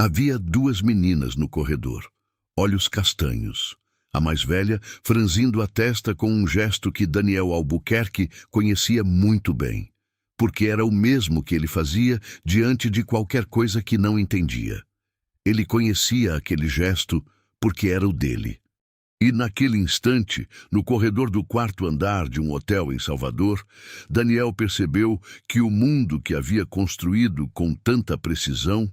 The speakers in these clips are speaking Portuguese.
Havia duas meninas no corredor, olhos castanhos. A mais velha franzindo a testa com um gesto que Daniel Albuquerque conhecia muito bem, porque era o mesmo que ele fazia diante de qualquer coisa que não entendia. Ele conhecia aquele gesto porque era o dele. E naquele instante, no corredor do quarto andar de um hotel em Salvador, Daniel percebeu que o mundo que havia construído com tanta precisão,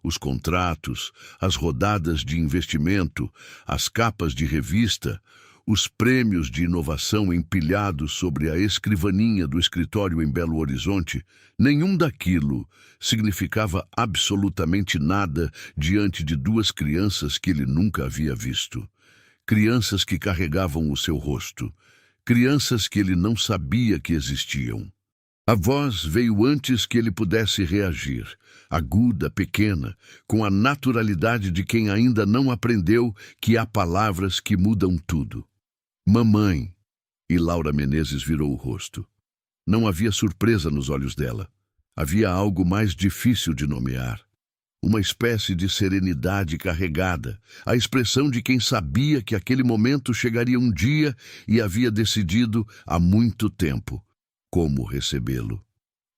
os contratos, as rodadas de investimento, as capas de revista, os prêmios de inovação empilhados sobre a escrivaninha do escritório em Belo Horizonte, nenhum daquilo significava absolutamente nada diante de duas crianças que ele nunca havia visto. Crianças que carregavam o seu rosto, crianças que ele não sabia que existiam. A voz veio antes que ele pudesse reagir, aguda, pequena, com a naturalidade de quem ainda não aprendeu que há palavras que mudam tudo. Mamãe! E Laura Menezes virou o rosto. Não havia surpresa nos olhos dela. Havia algo mais difícil de nomear. Uma espécie de serenidade carregada, a expressão de quem sabia que aquele momento chegaria um dia e havia decidido há muito tempo como recebê-lo.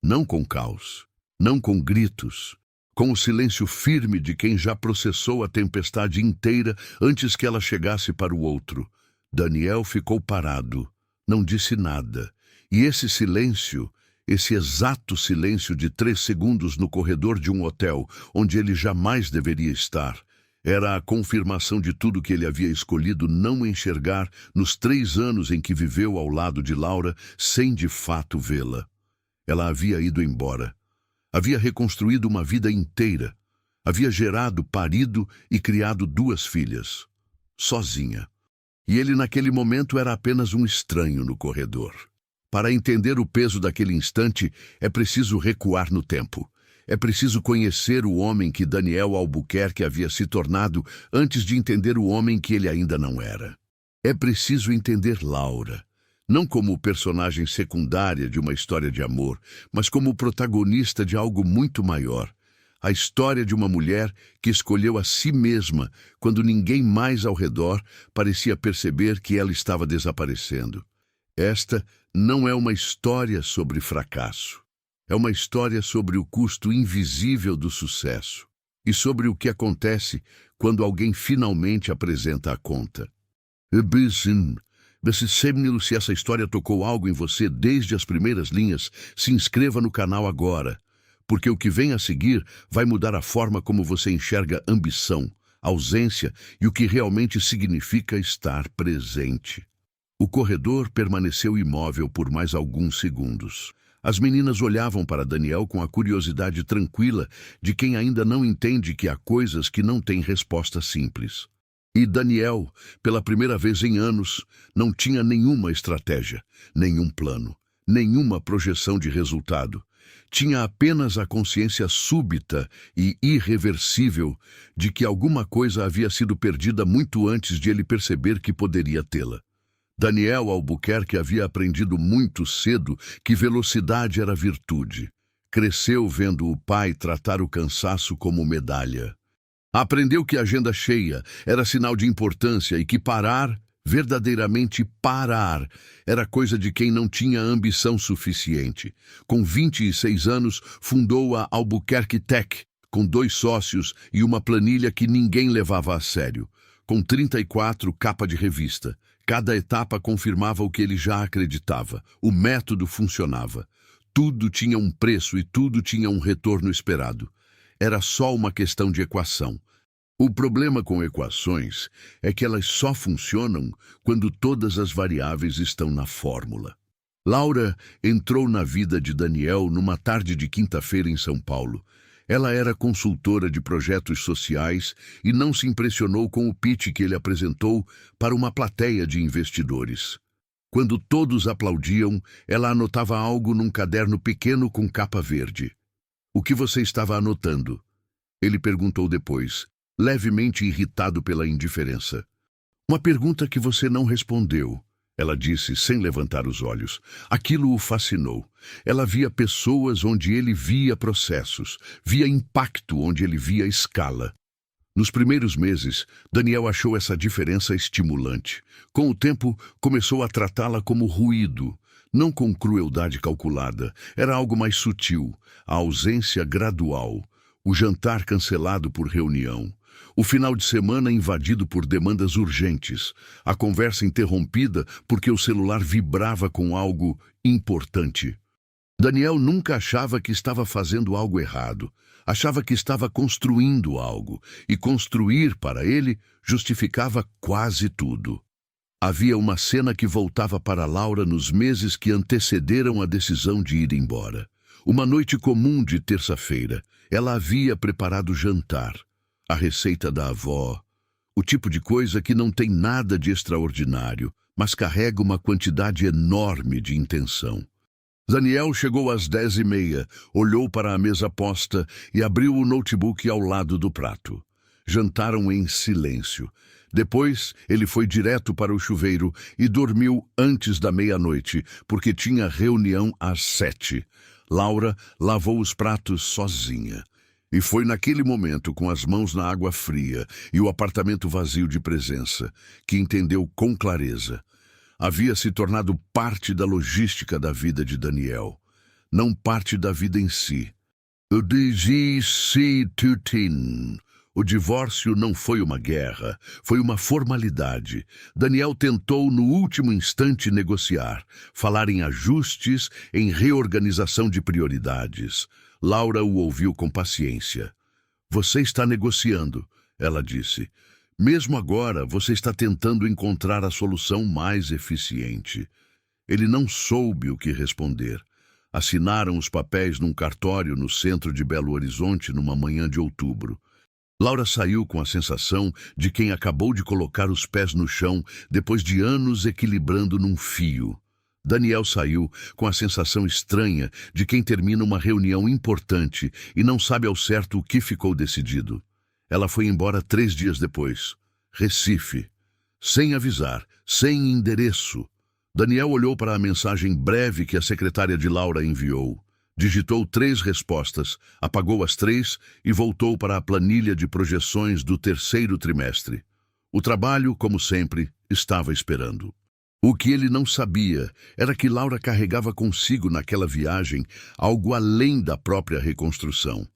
Não com caos, não com gritos, com o silêncio firme de quem já processou a tempestade inteira antes que ela chegasse para o outro. Daniel ficou parado, não disse nada, e esse silêncio, esse exato silêncio de 3 segundos no corredor de um hotel, onde ele jamais deveria estar, era a confirmação de tudo que ele havia escolhido não enxergar nos 3 anos em que viveu ao lado de Laura, sem de fato vê-la. Ela havia ido embora. Havia reconstruído uma vida inteira. Havia gerado, parido e criado 2 filhas. Sozinha. E ele naquele momento era apenas um estranho no corredor. Para entender o peso daquele instante, é preciso recuar no tempo. É preciso conhecer o homem que Daniel Albuquerque havia se tornado antes de entender o homem que ele ainda não era. É preciso entender Laura, não como personagem secundária de uma história de amor, mas como protagonista de algo muito maior. A história de uma mulher que escolheu a si mesma quando ninguém mais ao redor parecia perceber que ela estava desaparecendo. Esta não é uma história sobre fracasso. É uma história sobre o custo invisível do sucesso e sobre o que acontece quando alguém finalmente apresenta a conta. Se essa história tocou algo em você desde as primeiras linhas, se inscreva no canal agora, porque o que vem a seguir vai mudar a forma como você enxerga ambição, ausência e o que realmente significa estar presente. O corredor permaneceu imóvel por mais alguns segundos. As meninas olhavam para Daniel com a curiosidade tranquila de quem ainda não entende que há coisas que não têm resposta simples. E Daniel, pela primeira vez em anos, não tinha nenhuma estratégia, nenhum plano, nenhuma projeção de resultado. Tinha apenas a consciência súbita e irreversível de que alguma coisa havia sido perdida muito antes de ele perceber que poderia tê-la. Daniel Albuquerque havia aprendido muito cedo que velocidade era virtude. Cresceu vendo o pai tratar o cansaço como medalha. Aprendeu que a agenda cheia era sinal de importância e que parar, verdadeiramente parar, era coisa de quem não tinha ambição suficiente. Com 26 anos, fundou a Albuquerque Tech, com 2 sócios e uma planilha que ninguém levava a sério. Com 34, capa de revista. Cada etapa confirmava o que ele já acreditava. O método funcionava. Tudo tinha um preço e tudo tinha um retorno esperado. Era só uma questão de equação. O problema com equações é que elas só funcionam quando todas as variáveis estão na fórmula. Laura entrou na vida de Daniel numa tarde de quinta-feira em São Paulo. Ela era consultora de projetos sociais e não se impressionou com o pitch que ele apresentou para uma plateia de investidores. Quando todos aplaudiam, ela anotava algo num caderno pequeno com capa verde. "O que você estava anotando?" Ele perguntou depois, levemente irritado pela indiferença. "Uma pergunta que você não respondeu." ela disse sem levantar os olhos. Aquilo o fascinou. Ela via pessoas onde ele via processos, via impacto onde ele via escala. Nos primeiros meses, Daniel achou essa diferença estimulante. Com o tempo, começou a tratá-la como ruído, não com crueldade calculada. Era algo mais sutil, a ausência gradual, o jantar cancelado por reunião, o final de semana invadido por demandas urgentes, a conversa interrompida porque o celular vibrava com algo importante. Daniel nunca achava que estava fazendo algo errado. Achava que estava construindo algo, e construir, para ele, justificava quase tudo. Havia uma cena que voltava para Laura nos meses que antecederam a decisão de ir embora. Uma noite comum de terça-feira, ela havia preparado jantar. A receita da avó, o tipo de coisa que não tem nada de extraordinário, mas carrega uma quantidade enorme de intenção. Daniel chegou às 10h30, olhou para a mesa posta e abriu o notebook ao lado do prato. Jantaram em silêncio. Depois, ele foi direto para o chuveiro e dormiu antes da meia-noite, porque tinha reunião às 7h. Laura lavou os pratos sozinha. E foi naquele momento, com as mãos na água fria e o apartamento vazio de presença, que entendeu com clareza. Havia se tornado parte da logística da vida de Daniel, não parte da vida em si. O divórcio não foi uma guerra, foi uma formalidade. Daniel tentou no último instante negociar, falar em ajustes, em reorganização de prioridades. Laura o ouviu com paciência. Você está negociando, ela disse. Mesmo agora, você está tentando encontrar a solução mais eficiente. Ele não soube o que responder. Assinaram os papéis num cartório no centro de Belo Horizonte numa manhã de outubro. Laura saiu com a sensação de quem acabou de colocar os pés no chão depois de anos equilibrando num fio. Daniel saiu com a sensação estranha de quem termina uma reunião importante e não sabe ao certo o que ficou decidido. Ela foi embora 3 dias depois. Recife. Sem avisar, sem endereço. Daniel olhou para a mensagem breve que a secretária de Laura enviou. Digitou 3 respostas, apagou as 3 e voltou para a planilha de projeções do 3º trimestre. O trabalho, como sempre, estava esperando. O que ele não sabia era que Laura carregava consigo naquela viagem algo além da própria reconstrução.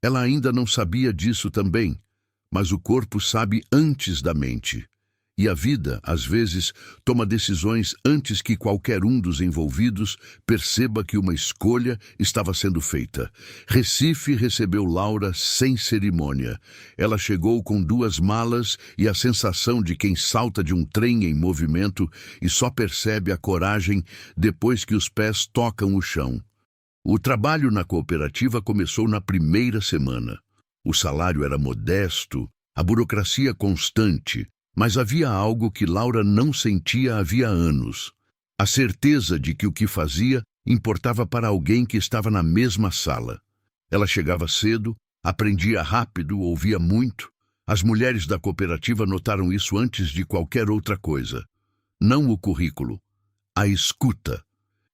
Ela ainda não sabia disso também, mas o corpo sabe antes da mente. E a vida, às vezes, toma decisões antes que qualquer um dos envolvidos perceba que uma escolha estava sendo feita. Recife recebeu Laura sem cerimônia. Ela chegou com 2 malas e a sensação de quem salta de um trem em movimento e só percebe a coragem depois que os pés tocam o chão. O trabalho na cooperativa começou na primeira semana. O salário era modesto, a burocracia constante, mas havia algo que Laura não sentia havia anos. A certeza de que o que fazia importava para alguém que estava na mesma sala. Ela chegava cedo, aprendia rápido, ouvia muito. As mulheres da cooperativa notaram isso antes de qualquer outra coisa. Não o currículo, a escuta.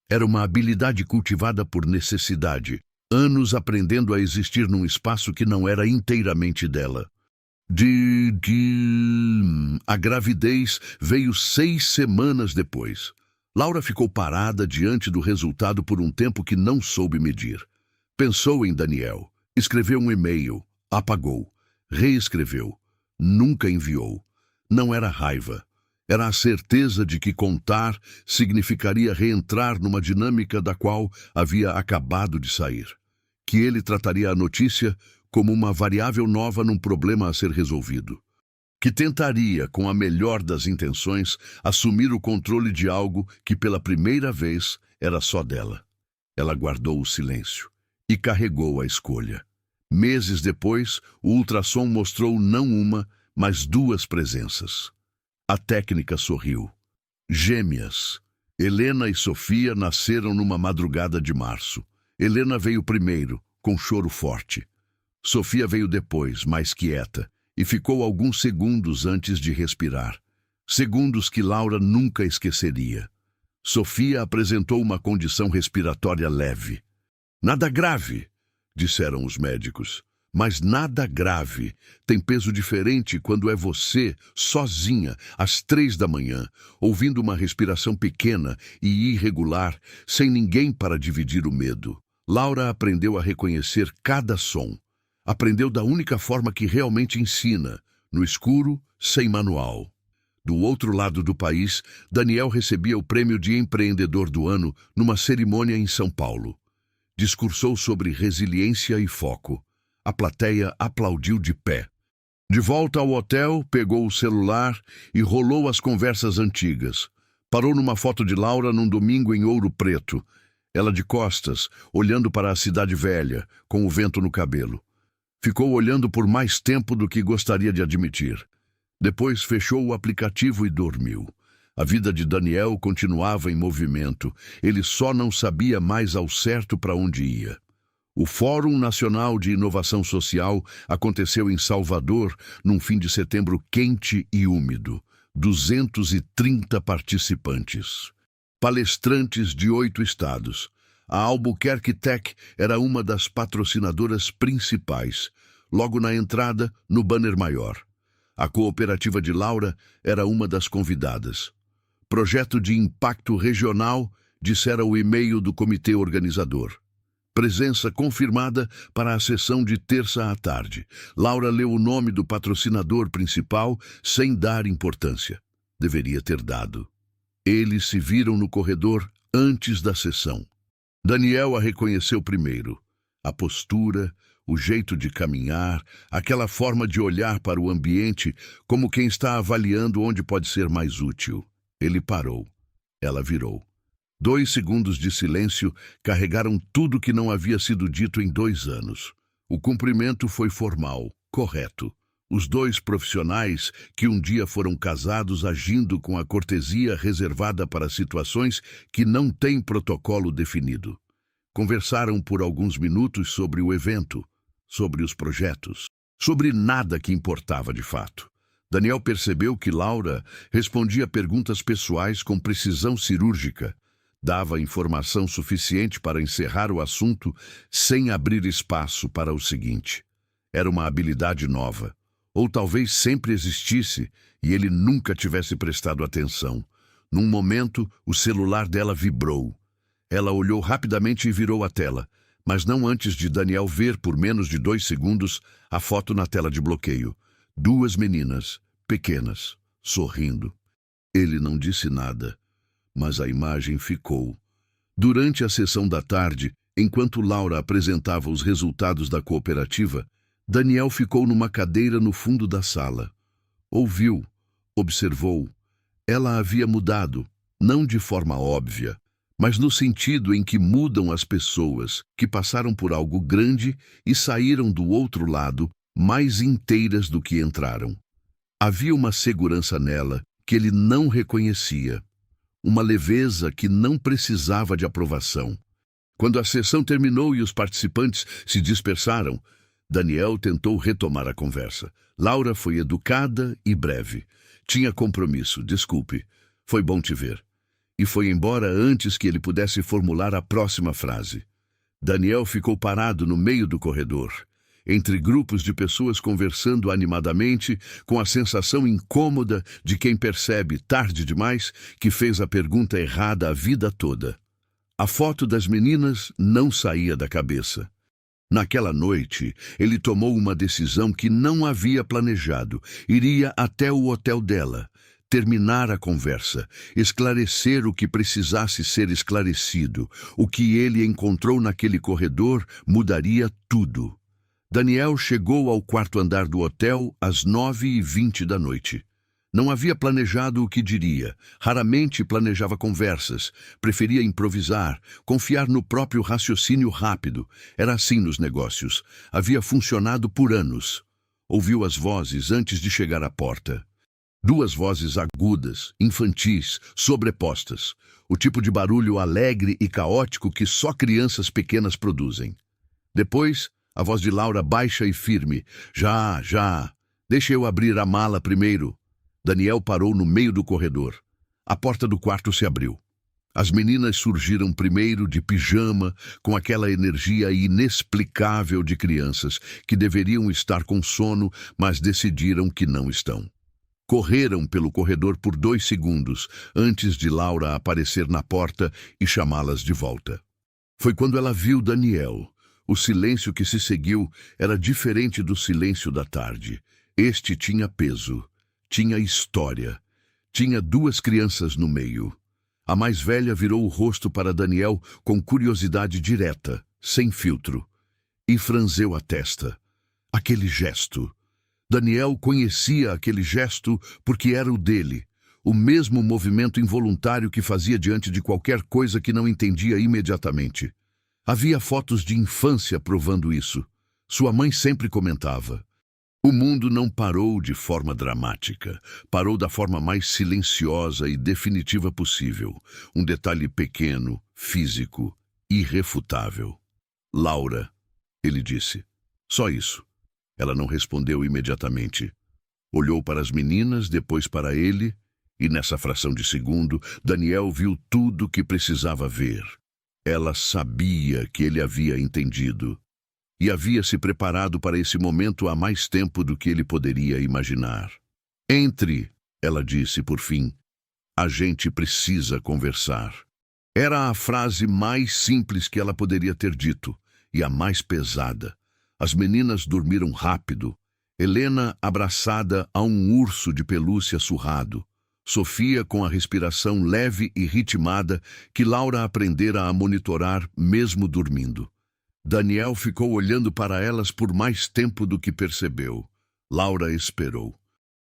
Era uma habilidade cultivada por necessidade, anos aprendendo a existir num espaço que não era inteiramente dela. A gravidez veio 6 semanas depois. Laura ficou parada diante do resultado por um tempo que não soube medir. Pensou em Daniel, escreveu um e-mail, apagou, reescreveu, nunca enviou. Não era raiva. Era a certeza de que contar significaria reentrar numa dinâmica da qual havia acabado de sair. Que ele trataria a notícia como uma variável nova num problema a ser resolvido. Que tentaria, com a melhor das intenções, assumir o controle de algo que pela primeira vez era só dela. Ela guardou o silêncio e carregou a escolha. Meses depois, o ultrassom mostrou não uma, mas 2 presenças. A técnica sorriu. Gêmeas. Helena e Sofia nasceram numa madrugada de março. Helena veio primeiro, com choro forte. Sofia veio depois, mais quieta, e ficou alguns segundos antes de respirar. Segundos que Laura nunca esqueceria. Sofia apresentou uma condição respiratória leve. Nada grave, disseram os médicos. Mas nada grave tem peso diferente quando é você, sozinha, às 3 da manhã, ouvindo uma respiração pequena e irregular, sem ninguém para dividir o medo. Laura aprendeu a reconhecer cada som. Aprendeu da única forma que realmente ensina, no escuro, sem manual. Do outro lado do país, Daniel recebia o prêmio de empreendedor do ano numa cerimônia em São Paulo. Discursou sobre resiliência e foco. A plateia aplaudiu de pé. De volta ao hotel, pegou o celular e rolou as conversas antigas. Parou numa foto de Laura num domingo em Ouro Preto. Ela de costas, olhando para a cidade velha, com o vento no cabelo. Ficou olhando por mais tempo do que gostaria de admitir. Depois fechou o aplicativo e dormiu. A vida de Daniel continuava em movimento. Ele só não sabia mais ao certo para onde ia. O Fórum Nacional de Inovação Social aconteceu em Salvador num fim de setembro quente e úmido. 230 participantes. Palestrantes de 8 estados. A Albuquerque Tech era uma das patrocinadoras principais. Logo na entrada, no banner maior. A cooperativa de Laura era uma das convidadas. Projeto de impacto regional, dissera o e-mail do comitê organizador. Presença confirmada para a sessão de terça à tarde. Laura leu o nome do patrocinador principal sem dar importância. Deveria ter dado. Eles se viram no corredor antes da sessão. Daniel a reconheceu primeiro. A postura, o jeito de caminhar, aquela forma de olhar para o ambiente como quem está avaliando onde pode ser mais útil. Ele parou. Ela virou. 2 segundos de silêncio carregaram tudo que não havia sido dito em 2 anos. O cumprimento foi formal, correto. Os 2 profissionais que um dia foram casados agindo com a cortesia reservada para situações que não têm protocolo definido. Conversaram por alguns minutos sobre o evento, sobre os projetos, sobre nada que importava de fato. Daniel percebeu que Laura respondia perguntas pessoais com precisão cirúrgica. Dava informação suficiente para encerrar o assunto sem abrir espaço para o seguinte. Era uma habilidade nova. Ou talvez sempre existisse e ele nunca tivesse prestado atenção. Num momento, o celular dela vibrou. Ela olhou rapidamente e virou a tela, mas não antes de Daniel ver por menos de 2 segundos a foto na tela de bloqueio. 2 meninas, pequenas, sorrindo. Ele não disse nada. Mas a imagem ficou. Durante a sessão da tarde, enquanto Laura apresentava os resultados da cooperativa, Daniel ficou numa cadeira no fundo da sala. Ouviu, observou. Ela havia mudado, não de forma óbvia, mas no sentido em que mudam as pessoas que passaram por algo grande e saíram do outro lado mais inteiras do que entraram. Havia uma segurança nela que ele não reconhecia. Uma leveza que não precisava de aprovação. Quando a sessão terminou e os participantes se dispersaram, Daniel tentou retomar a conversa. Laura foi educada e breve. Tinha compromisso, desculpe. Foi bom te ver. E foi embora antes que ele pudesse formular a próxima frase. Daniel ficou parado no meio do corredor, entre grupos de pessoas conversando animadamente, com a sensação incômoda de quem percebe, tarde demais, que fez a pergunta errada a vida toda. A foto das meninas não saía da cabeça. Naquela noite, ele tomou uma decisão que não havia planejado. Iria até o hotel dela, terminar a conversa, esclarecer o que precisasse ser esclarecido. O que ele encontrou naquele corredor mudaria tudo. Daniel chegou ao 4º andar do hotel às 9h20 da noite. Não havia planejado o que diria, raramente planejava conversas, preferia improvisar, confiar no próprio raciocínio rápido. Era assim nos negócios, havia funcionado por anos. Ouviu as vozes antes de chegar à porta. 2 vozes agudas, infantis, sobrepostas, o tipo de barulho alegre e caótico que só crianças pequenas produzem. Depois, a voz de Laura baixa e firme. Já. Deixa eu abrir a mala primeiro. Daniel parou no meio do corredor. A porta do quarto se abriu. As meninas surgiram primeiro de pijama, com aquela energia inexplicável de crianças que deveriam estar com sono, mas decidiram que não estão. Correram pelo corredor por 2 segundos, antes de Laura aparecer na porta e chamá-las de volta. Foi quando ela viu Daniel. O silêncio que se seguiu era diferente do silêncio da tarde. Este tinha peso, tinha história, tinha 2 crianças no meio. A mais velha virou o rosto para Daniel com curiosidade direta, sem filtro, e franzeu a testa. Aquele gesto. Daniel conhecia aquele gesto porque era o dele, o mesmo movimento involuntário que fazia diante de qualquer coisa que não entendia imediatamente. Havia fotos de infância provando isso. Sua mãe sempre comentava. O mundo não parou de forma dramática, parou da forma mais silenciosa e definitiva possível. Um detalhe pequeno, físico, irrefutável. Laura, ele disse. Só isso. Ela não respondeu imediatamente. Olhou para as meninas, depois para ele, e nessa fração de segundo, Daniel viu tudo o que precisava ver. Ela sabia que ele havia entendido. E havia se preparado para esse momento há mais tempo do que ele poderia imaginar. Entre, ela disse por fim. A gente precisa conversar. Era a frase mais simples que ela poderia ter dito, e a mais pesada. As meninas dormiram rápido. Helena abraçada a um urso de pelúcia surrado. Sofia com a respiração leve e ritmada que Laura aprendera a monitorar mesmo dormindo. Daniel ficou olhando para elas por mais tempo do que percebeu. Laura esperou.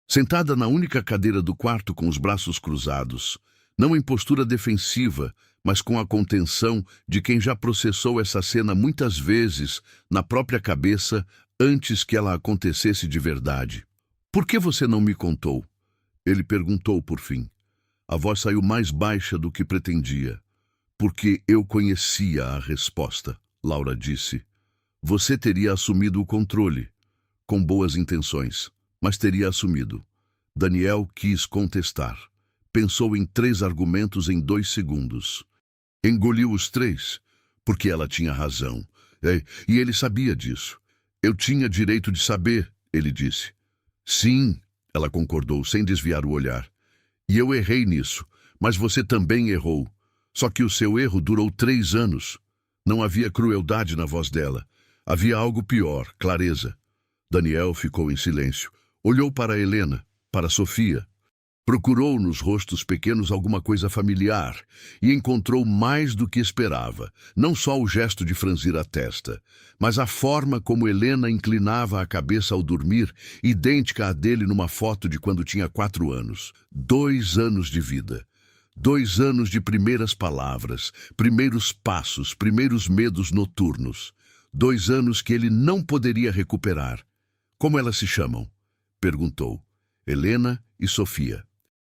Sentada na única cadeira do quarto com os braços cruzados, não em postura defensiva, mas com a contenção de quem já processou essa cena muitas vezes na própria cabeça antes que ela acontecesse de verdade. Por que você não me contou? Ele perguntou por fim. A voz saiu mais baixa do que pretendia. Porque eu conhecia a resposta. Laura disse. Você teria assumido o controle, com boas intenções, mas teria assumido. Daniel quis contestar. Pensou em 3 argumentos em 2 segundos. Engoliu os 3, porque ela tinha razão. E ele sabia disso. Eu tinha direito de saber, ele disse. Sim, ela concordou, sem desviar o olhar. E eu errei nisso, mas você também errou. Só que o seu erro durou 3 anos. Não havia crueldade na voz dela. Havia algo pior, clareza. Daniel ficou em silêncio. Olhou para Helena, para Sofia. Procurou nos rostos pequenos alguma coisa familiar e encontrou mais do que esperava. Não só o gesto de franzir a testa, mas a forma como Helena inclinava a cabeça ao dormir, idêntica à dele numa foto de quando tinha 4 anos. 2 anos de vida. 2 anos de primeiras palavras, primeiros passos, primeiros medos noturnos. 2 anos que ele não poderia recuperar. Como elas se chamam? Perguntou. Helena e Sofia.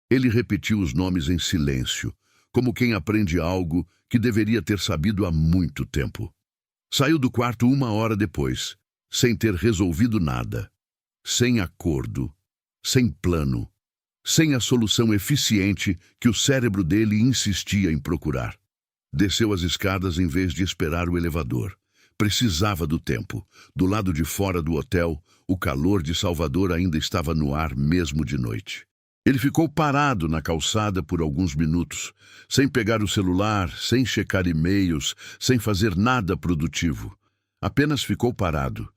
Ele repetiu os nomes em silêncio, como quem aprende algo que deveria ter sabido há muito tempo. Saiu do quarto 1 hora depois, sem ter resolvido nada. Sem acordo, sem plano. Sem a solução eficiente que o cérebro dele insistia em procurar. Desceu as escadas em vez de esperar o elevador. Precisava do tempo. Do lado de fora do hotel, o calor de Salvador ainda estava no ar mesmo de noite. Ele ficou parado na calçada por alguns minutos, sem pegar o celular, sem checar e-mails, sem fazer nada produtivo. Apenas ficou parado.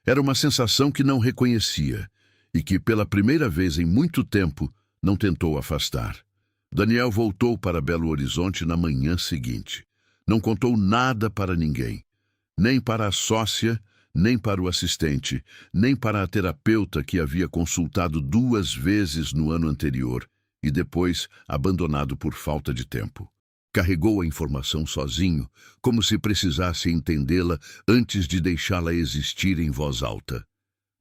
Era uma sensação que não reconhecia. E que, pela primeira vez em muito tempo, não tentou afastar. Daniel voltou para Belo Horizonte na manhã seguinte. Não contou nada para ninguém. Nem para a sócia, nem para o assistente, nem para a terapeuta que havia consultado 2 vezes no ano anterior e depois abandonado por falta de tempo. Carregou a informação sozinho, como se precisasse entendê-la antes de deixá-la existir em voz alta.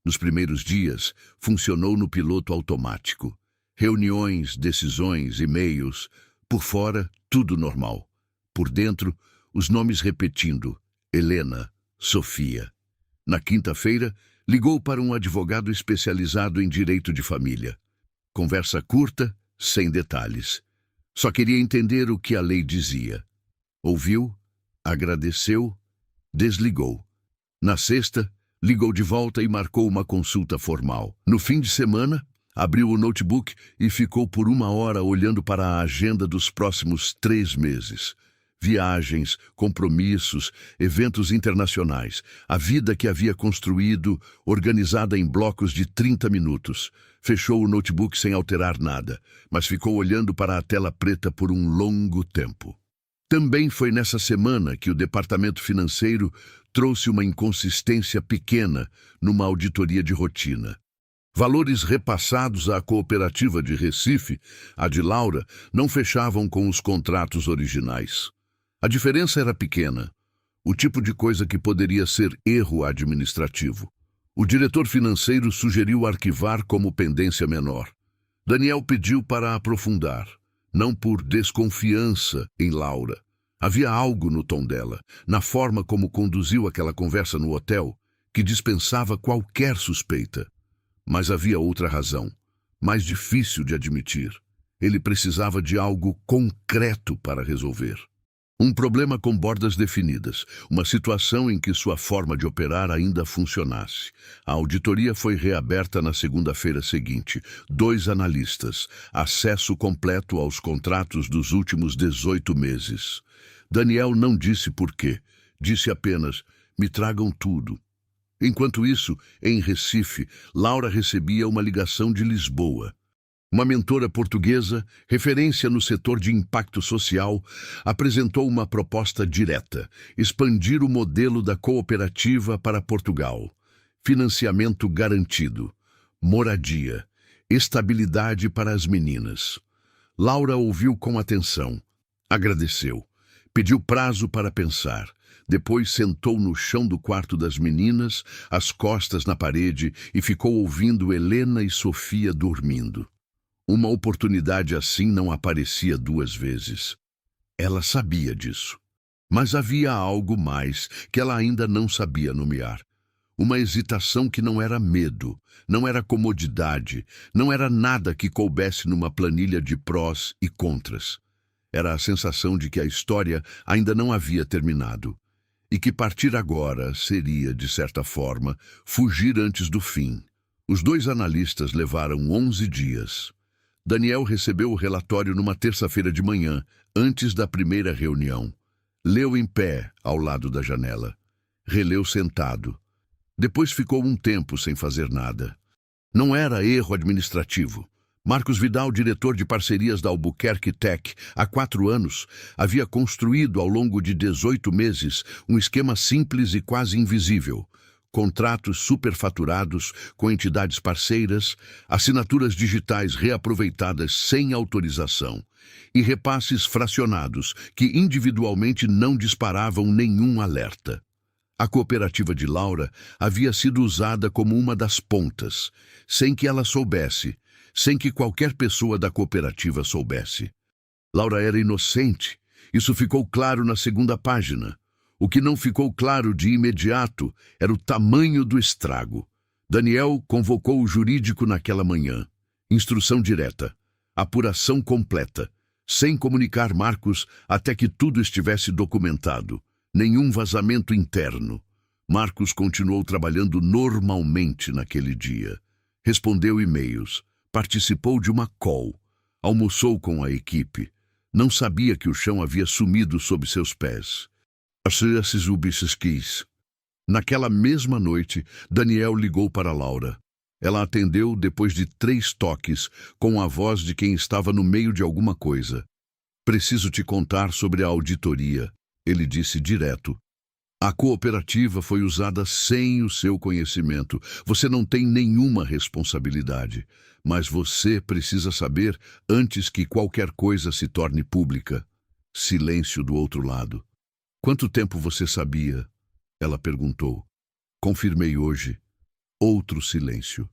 Nos primeiros dias, funcionou no piloto automático. Reuniões, decisões, e-mails. Por fora, tudo normal. Por dentro, os nomes repetindo. Helena, Sofia. Na quinta-feira, ligou para um advogado especializado em direito de família. Conversa curta, sem detalhes. Só queria entender o que a lei dizia. Ouviu, agradeceu, desligou. Na sexta, ligou de volta e marcou uma consulta formal. No fim de semana, abriu o notebook e ficou por 1 hora olhando para a agenda dos próximos 3 meses. Viagens, compromissos, eventos internacionais. A vida que havia construído, organizada em blocos de 30 minutos. Fechou o notebook sem alterar nada, mas ficou olhando para a tela preta por um longo tempo. Também foi nessa semana que o departamento financeiro trouxe uma inconsistência pequena numa auditoria de rotina. Valores repassados à cooperativa de Recife, a de Laura, não fechavam com os contratos originais. A diferença era pequena, o tipo de coisa que poderia ser erro administrativo. O diretor financeiro sugeriu arquivar como pendência menor. Daniel pediu para aprofundar, não por desconfiança em Laura. Havia algo no tom dela, na forma como conduziu aquela conversa no hotel, que dispensava qualquer suspeita. Mas havia outra razão, mais difícil de admitir. Ele precisava de algo concreto para resolver. Um problema com bordas definidas, uma situação em que sua forma de operar ainda funcionasse. A auditoria foi reaberta na segunda-feira seguinte. 2 analistas, acesso completo aos contratos dos últimos 18 meses. Daniel não disse por quê, disse apenas, me tragam tudo. Enquanto isso, em Recife, Laura recebia uma ligação de Lisboa. Uma mentora portuguesa, referência no setor de impacto social, apresentou uma proposta direta: expandir o modelo da cooperativa para Portugal. Financiamento garantido, moradia, estabilidade para as meninas. Laura ouviu com atenção, agradeceu, pediu prazo para pensar. Depois sentou no chão do quarto das meninas, as costas na parede, e ficou ouvindo Helena e Sofia dormindo. Uma oportunidade assim não aparecia 2 vezes. Ela sabia disso. Mas havia algo mais que ela ainda não sabia nomear. Uma hesitação que não era medo, não era comodidade, não era nada que coubesse numa planilha de prós e contras. Era a sensação de que a história ainda não havia terminado. E que partir agora seria, de certa forma, fugir antes do fim. Os 2 analistas levaram 11 dias. Daniel recebeu o relatório numa terça-feira de manhã, antes da primeira reunião. Leu em pé, ao lado da janela. Releu sentado. Depois ficou um tempo sem fazer nada. Não era erro administrativo. Marcos Vidal, diretor de parcerias da Albuquerque Tech, há 4 anos, havia construído ao longo de 18 meses um esquema simples e quase invisível. Contratos superfaturados com entidades parceiras, assinaturas digitais reaproveitadas sem autorização e repasses fracionados que individualmente não disparavam nenhum alerta. A cooperativa de Laura havia sido usada como uma das pontas, sem que ela soubesse, sem que qualquer pessoa da cooperativa soubesse. Laura era inocente, isso ficou claro na segunda página. O que não ficou claro de imediato era o tamanho do estrago. Daniel convocou o jurídico naquela manhã. Instrução direta. Apuração completa. Sem comunicar Marcos até que tudo estivesse documentado. Nenhum vazamento interno. Marcos continuou trabalhando normalmente naquele dia. Respondeu e-mails. Participou de uma call. Almoçou com a equipe. Não sabia que o chão havia sumido sob seus pés. Naquela mesma noite, Daniel ligou para Laura. Ela atendeu depois de 3 toques, com a voz de quem estava no meio de alguma coisa. Preciso te contar sobre a auditoria, ele disse direto. A cooperativa foi usada sem o seu conhecimento. Você não tem nenhuma responsabilidade, mas você precisa saber antes que qualquer coisa se torne pública. Silêncio do outro lado. Quanto tempo você sabia? Ela perguntou. Confirmei hoje. Outro silêncio.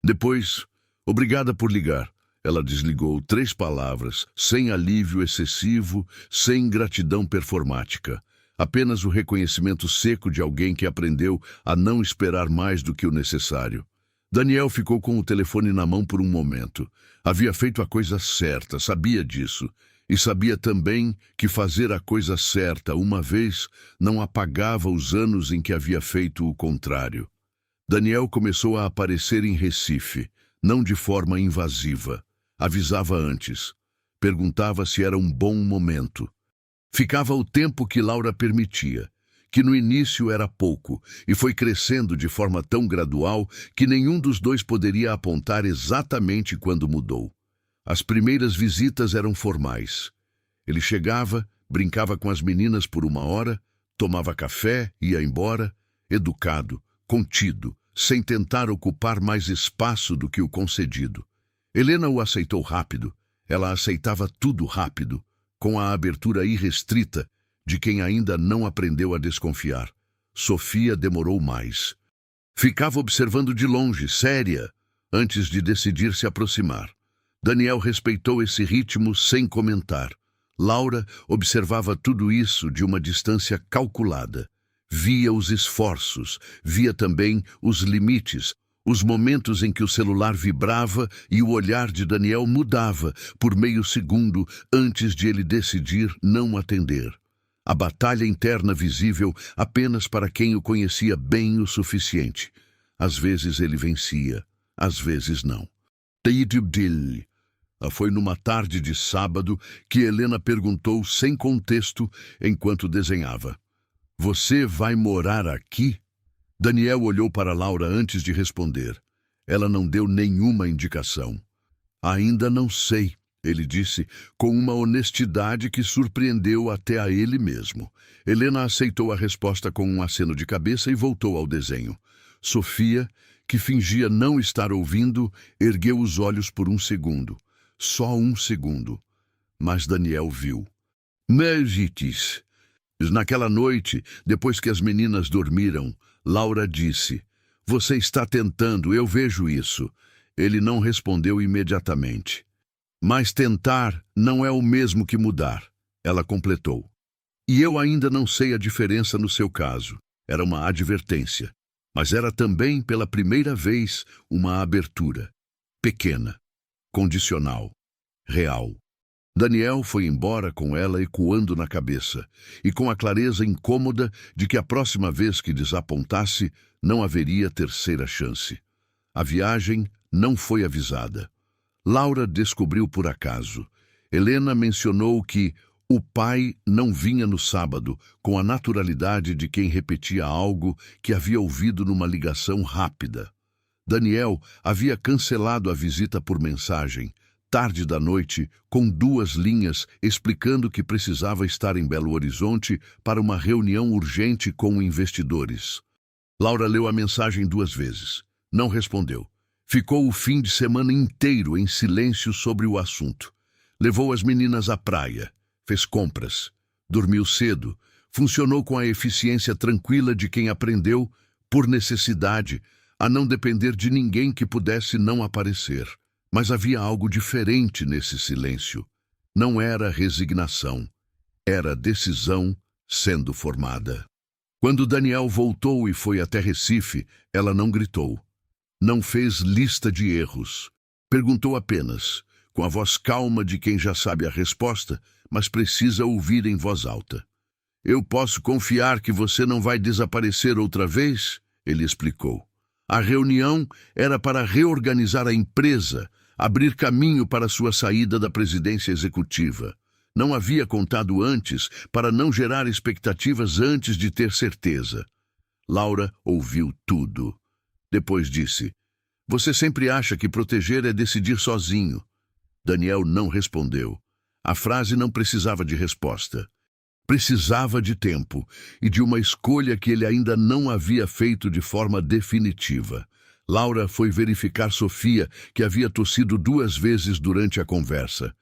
Depois, obrigada por ligar. Ela desligou 3 palavras, sem alívio excessivo, sem gratidão performática. Apenas o reconhecimento seco de alguém que aprendeu a não esperar mais do que o necessário. Daniel ficou com o telefone na mão por um momento. Havia feito a coisa certa, sabia disso. E sabia também que fazer a coisa certa uma vez não apagava os anos em que havia feito o contrário. Daniel começou a aparecer em Recife, não de forma invasiva. Avisava antes. Perguntava se era um bom momento. Ficava o tempo que Laura permitia, que no início era pouco, e foi crescendo de forma tão gradual que nenhum dos dois poderia apontar exatamente quando mudou. As primeiras visitas eram formais. Ele chegava, brincava com as meninas por 1 hora, tomava café, ia embora, educado, contido, sem tentar ocupar mais espaço do que o concedido. Helena o aceitou rápido. Ela aceitava tudo rápido, com a abertura irrestrita de quem ainda não aprendeu a desconfiar. Sofia demorou mais. Ficava observando de longe, séria, antes de decidir se aproximar. Daniel respeitou esse ritmo sem comentar. Laura observava tudo isso de uma distância calculada. Via os esforços, via também os limites, os momentos em que o celular vibrava e o olhar de Daniel mudava por meio segundo antes de ele decidir não atender. A batalha interna visível apenas para quem o conhecia bem o suficiente. Às vezes ele vencia, às vezes não. Foi numa tarde de sábado que Helena perguntou sem contexto enquanto desenhava. Você vai morar aqui? Daniel olhou para Laura antes de responder. Ela não deu nenhuma indicação. Ainda não sei, ele disse, com uma honestidade que surpreendeu até a ele mesmo. Helena aceitou a resposta com um aceno de cabeça e voltou ao desenho. Sofia, que fingia não estar ouvindo, ergueu os olhos por um segundo. Só um segundo. Mas Daniel viu. Mergitis. Naquela noite, depois que as meninas dormiram, Laura disse, você está tentando, eu vejo isso. Ele não respondeu imediatamente. Mas tentar não é o mesmo que mudar, ela completou. E eu ainda não sei a diferença no seu caso. Era uma advertência. Mas era também, pela primeira vez, uma abertura. Pequena, condicional, real. Daniel foi embora com ela ecoando na cabeça, e com a clareza incômoda de que a próxima vez que desapontasse, não haveria terceira chance. A viagem não foi avisada. Laura descobriu por acaso. Helena mencionou que o pai não vinha no sábado, com a naturalidade de quem repetia algo que havia ouvido numa ligação rápida. Daniel havia cancelado a visita por mensagem, tarde da noite, com 2 linhas explicando que precisava estar em Belo Horizonte para uma reunião urgente com investidores. Laura leu a mensagem 2 vezes. Não respondeu. Ficou o fim de semana inteiro em silêncio sobre o assunto. Levou as meninas à praia. Fez compras. Dormiu cedo. Funcionou com a eficiência tranquila de quem aprendeu, por necessidade, a não depender de ninguém que pudesse não aparecer. Mas havia algo diferente nesse silêncio. Não era resignação. Era decisão sendo formada. Quando Daniel voltou e foi até Recife, ela não gritou. Não fez lista de erros. Perguntou apenas, com a voz calma de quem já sabe a resposta, mas precisa ouvir em voz alta. Eu posso confiar que você não vai desaparecer outra vez? Ele explicou. A reunião era para reorganizar a empresa, abrir caminho para sua saída da presidência executiva. Não havia contado antes para não gerar expectativas antes de ter certeza. Laura ouviu tudo. Depois disse, você sempre acha que proteger é decidir sozinho. Daniel não respondeu. A frase não precisava de resposta. Precisava de tempo e de uma escolha que ele ainda não havia feito de forma definitiva. Laura foi verificar Sofia, que havia tossido 2 vezes durante a conversa.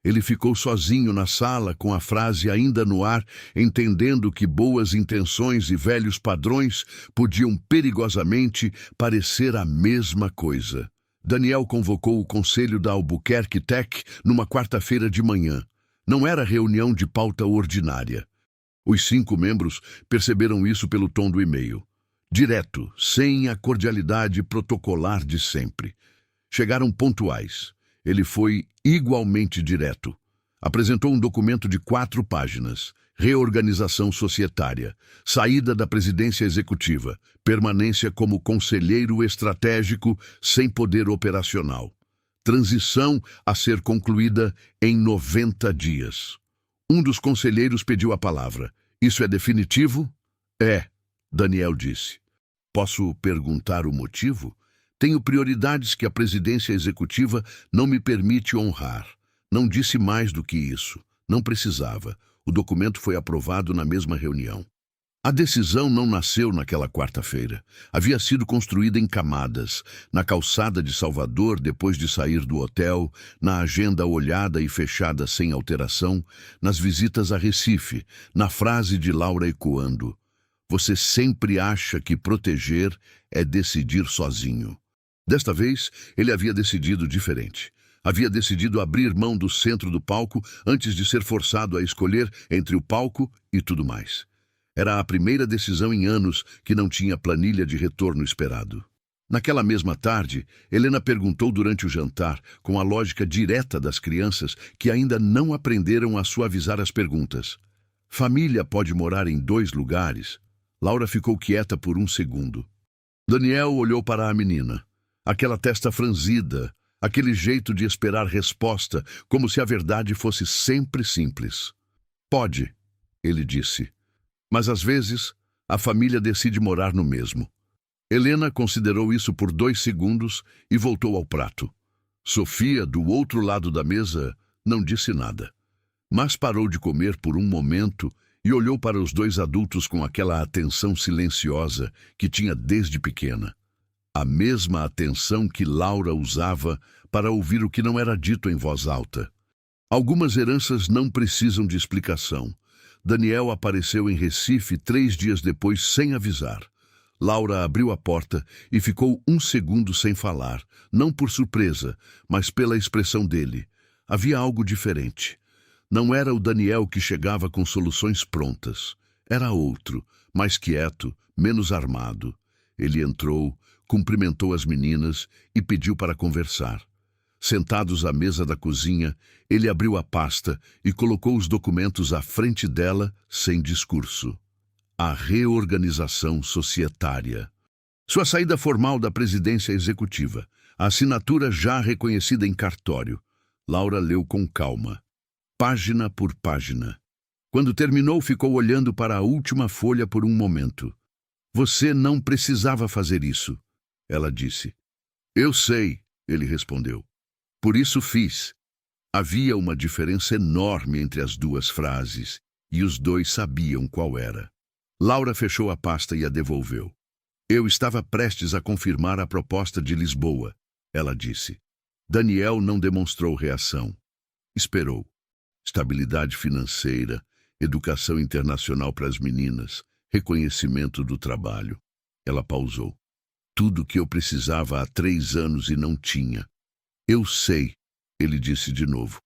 Ele ficou sozinho na sala com a frase ainda no ar, entendendo que boas intenções e velhos padrões podiam perigosamente parecer a mesma coisa. Daniel convocou o conselho da Albuquerque Tech numa quarta-feira de manhã. Não era reunião de pauta ordinária. Os 5 membros perceberam isso pelo tom do e-mail. Direto, sem a cordialidade protocolar de sempre. Chegaram pontuais. Ele foi igualmente direto. Apresentou um documento de 4 páginas. Reorganização societária, saída da presidência executiva, permanência como conselheiro estratégico sem poder operacional. Transição a ser concluída em 90 dias. Um dos conselheiros pediu a palavra. Isso é definitivo? É, Daniel disse. Posso perguntar o motivo? Tenho prioridades que a presidência executiva não me permite honrar. Não disse mais do que isso. Não precisava. O documento foi aprovado na mesma reunião. A decisão não nasceu naquela quarta-feira. Havia sido construída em camadas, na calçada de Salvador depois de sair do hotel, na agenda olhada e fechada sem alteração, nas visitas a Recife, na frase de Laura ecoando: "Você sempre acha que proteger é decidir sozinho." Desta vez, ele havia decidido diferente. Havia decidido abrir mão do centro do palco antes de ser forçado a escolher entre o palco e tudo mais. Era a primeira decisão em anos que não tinha planilha de retorno esperado. Naquela mesma tarde, Helena perguntou durante o jantar, com a lógica direta das crianças que ainda não aprenderam a suavizar as perguntas: "Família pode morar em 2 lugares?" Laura ficou quieta por um segundo. Daniel olhou para a menina. Aquela testa franzida, aquele jeito de esperar resposta, como se a verdade fosse sempre simples. "Pode", ele disse. "Mas às vezes, a família decide morar no mesmo." Helena considerou isso por 2 segundos e voltou ao prato. Sofia, do outro lado da mesa, não disse nada. Mas parou de comer por um momento e olhou para os 2 adultos com aquela atenção silenciosa que tinha desde pequena. A mesma atenção que Laura usava para ouvir o que não era dito em voz alta. Algumas heranças não precisam de explicação. Daniel apareceu em Recife 3 dias depois sem avisar. Laura abriu a porta e ficou um segundo sem falar, não por surpresa, mas pela expressão dele. Havia algo diferente. Não era o Daniel que chegava com soluções prontas. Era outro, mais quieto, menos armado. Ele entrou, cumprimentou as meninas e pediu para conversar. Sentados à mesa da cozinha, ele abriu a pasta e colocou os documentos à frente dela, sem discurso. A reorganização societária. Sua saída formal da presidência executiva. A assinatura já reconhecida em cartório. Laura leu com calma, página por página. Quando terminou, ficou olhando para a última folha por um momento. "Você não precisava fazer isso", ela disse. "Eu sei", ele respondeu. "Por isso fiz." Havia uma diferença enorme entre as 2 frases, e os 2 sabiam qual era. Laura fechou a pasta e a devolveu. "Eu estava prestes a confirmar a proposta de Lisboa", ela disse. Daniel não demonstrou reação. Esperou. Estabilidade financeira, educação internacional para as meninas, reconhecimento do trabalho. Ela pausou. "Tudo o que eu precisava há 3 anos e não tinha." "Eu sei", ele disse de novo.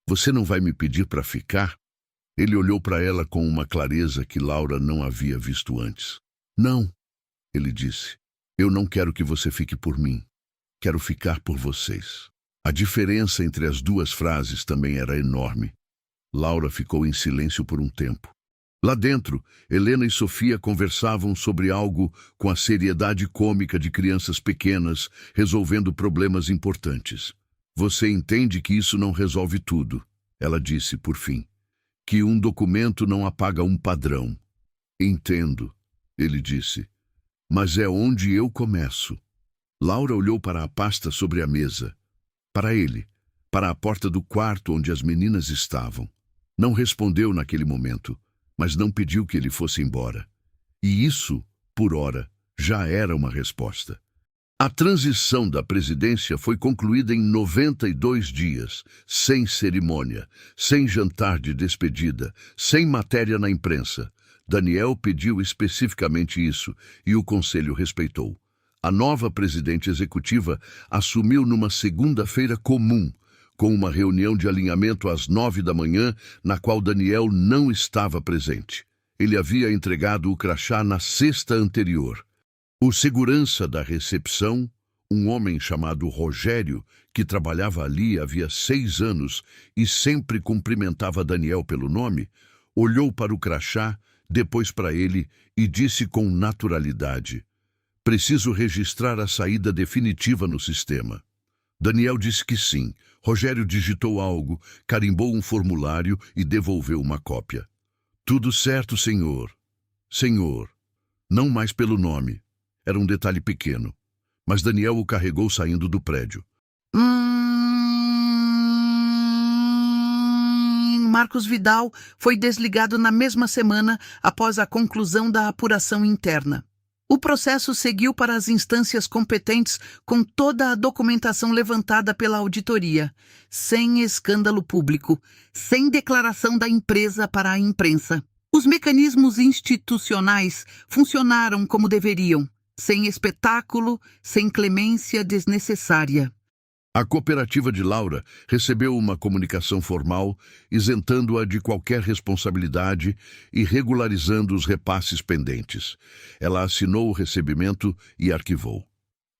"Você não vai me pedir para ficar?" Ele olhou para ela com uma clareza que Laura não havia visto antes. "Não", ele disse. "Eu não quero que você fique por mim. Quero ficar por vocês." A diferença entre as 2 frases também era enorme. Laura ficou em silêncio por um tempo. Lá dentro, Helena e Sofia conversavam sobre algo com a seriedade cômica de crianças pequenas resolvendo problemas importantes. "Você entende que isso não resolve tudo", ela disse por fim. "Que um documento não apaga um padrão." "Entendo", ele disse. "Mas é onde eu começo." Laura olhou para a pasta sobre a mesa. Para ele, para a porta do quarto onde as meninas estavam. Não respondeu naquele momento, mas não pediu que ele fosse embora. E isso, por ora, já era uma resposta. A transição da presidência foi concluída em 92 dias, sem cerimônia, sem jantar de despedida, sem matéria na imprensa. Daniel pediu especificamente isso e o conselho respeitou. A nova presidente executiva assumiu numa segunda-feira comum, com uma reunião de alinhamento às 9 da manhã, na qual Daniel não estava presente. Ele havia entregado o crachá na sexta anterior. O segurança da recepção, um homem chamado Rogério, que trabalhava ali havia 6 anos e sempre cumprimentava Daniel pelo nome, olhou para o crachá, depois para ele e disse com naturalidade: "Preciso registrar a saída definitiva no sistema." Daniel disse que sim. Rogério digitou algo, carimbou um formulário e devolveu uma cópia. "Tudo certo, senhor." "Senhor." Não mais pelo nome. Era um detalhe pequeno. Mas Daniel o carregou saindo do prédio. Marcos Vidal foi desligado na mesma semana após a conclusão da apuração interna. O processo seguiu para as instâncias competentes com toda a documentação levantada pela auditoria, sem escândalo público, sem declaração da empresa para a imprensa. Os mecanismos institucionais funcionaram como deveriam, sem espetáculo, sem clemência desnecessária. A cooperativa de Laura recebeu uma comunicação formal, isentando-a de qualquer responsabilidade e regularizando os repasses pendentes. Ela assinou o recebimento e arquivou.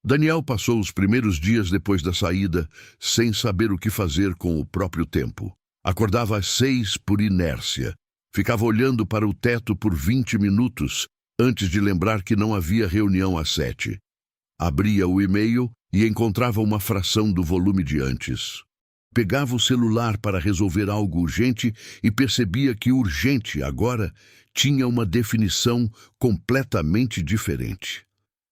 Daniel passou os primeiros dias depois da saída sem saber o que fazer com o próprio tempo. Acordava às 6 por inércia. Ficava olhando para o teto por 20 minutos antes de lembrar que não havia reunião às 7. Abria o e-mail e encontrava uma fração do volume de antes. Pegava o celular para resolver algo urgente e percebia que urgente, agora, tinha uma definição completamente diferente.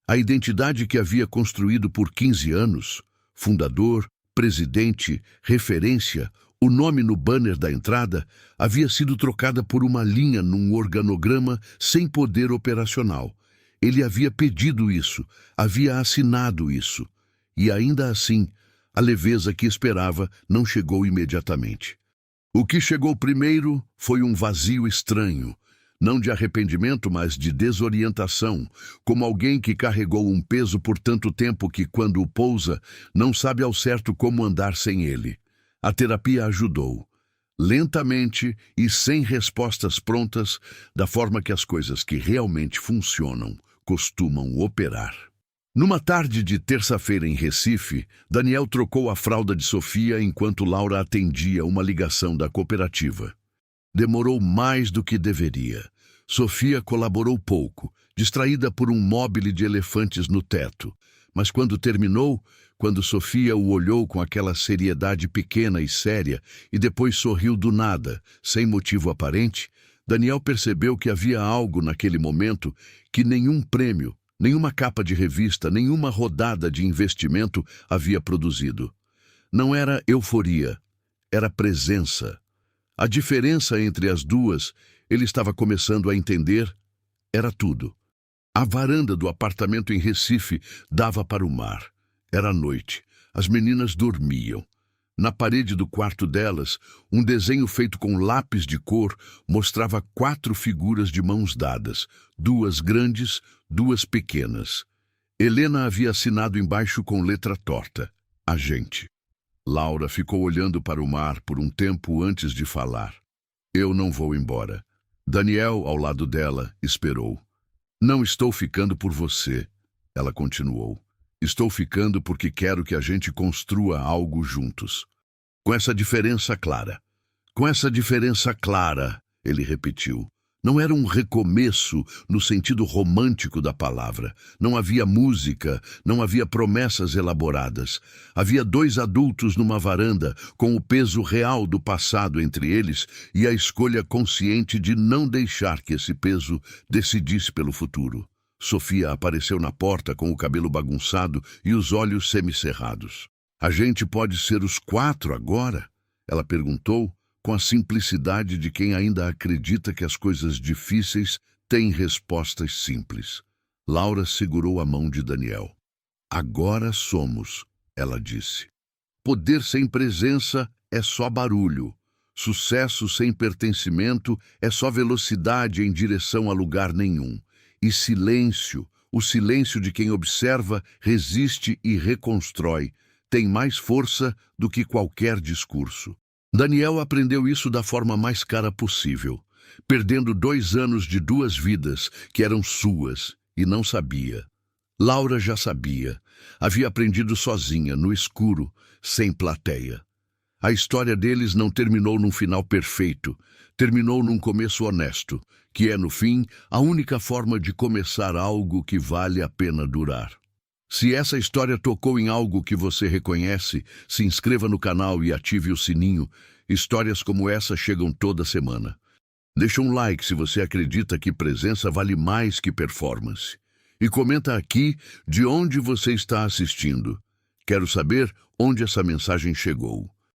A identidade que havia construído por 15 anos, fundador, presidente, referência, o nome no banner da entrada, havia sido trocada por uma linha num organograma sem poder operacional. Ele havia pedido isso, havia assinado isso. E ainda assim, a leveza que esperava não chegou imediatamente. O que chegou primeiro foi um vazio estranho, não de arrependimento, mas de desorientação, como alguém que carregou um peso por tanto tempo que, quando o pousa, não sabe ao certo como andar sem ele. A terapia ajudou, lentamente e sem respostas prontas, da forma que as coisas que realmente funcionam costumam operar. Numa tarde de terça-feira em Recife, Daniel trocou a fralda de Sofia enquanto Laura atendia uma ligação da cooperativa. Demorou mais do que deveria. Sofia colaborou pouco, distraída por um mobile de elefantes no teto. Mas quando terminou, quando Sofia o olhou com aquela seriedade pequena e séria e depois sorriu do nada, sem motivo aparente, Daniel percebeu que havia algo naquele momento que nenhum prêmio, nenhuma capa de revista, nenhuma rodada de investimento havia produzido. Não era euforia, era presença. A diferença entre as duas, ele estava começando a entender, era tudo. A varanda do apartamento em Recife dava para o mar. Era noite. As meninas dormiam. Na parede do quarto delas, um desenho feito com lápis de cor mostrava 4 figuras de mãos dadas, 2 grandes, 2 pequenas. Helena havia assinado embaixo com letra torta: agente. Laura ficou olhando para o mar por um tempo antes de falar. "Eu não vou embora." Daniel, ao lado dela, esperou. "Não estou ficando por você," ela continuou. "Estou ficando porque quero que a gente construa algo juntos." Com essa diferença clara. Com essa diferença clara, ele repetiu. Não era um recomeço no sentido romântico da palavra. Não havia música, não havia promessas elaboradas. Havia 2 adultos numa varanda, com o peso real do passado entre eles e a escolha consciente de não deixar que esse peso decidisse pelo futuro. Sofia apareceu na porta com o cabelo bagunçado e os olhos semicerrados. "A gente pode ser os 4 agora?" ela perguntou, com a simplicidade de quem ainda acredita que as coisas difíceis têm respostas simples. Laura segurou a mão de Daniel. "Agora somos," ela disse. "Poder sem presença é só barulho. Sucesso sem pertencimento é só velocidade em direção a lugar nenhum. E silêncio, o silêncio de quem observa, resiste e reconstrói, tem mais força do que qualquer discurso." Daniel aprendeu isso da forma mais cara possível, perdendo 2 anos de 2 vidas que eram suas e não sabia. Laura já sabia. Havia aprendido sozinha, no escuro, sem plateia. A história deles não terminou num final perfeito, terminou num começo honesto, que é, no fim, a única forma de começar algo que vale a pena durar. Se essa história tocou em algo que você reconhece, se inscreva no canal e ative o sininho. Histórias como essa chegam toda semana. Deixa um like se você acredita que presença vale mais que performance. E comenta aqui de onde você está assistindo. Quero saber onde essa mensagem chegou.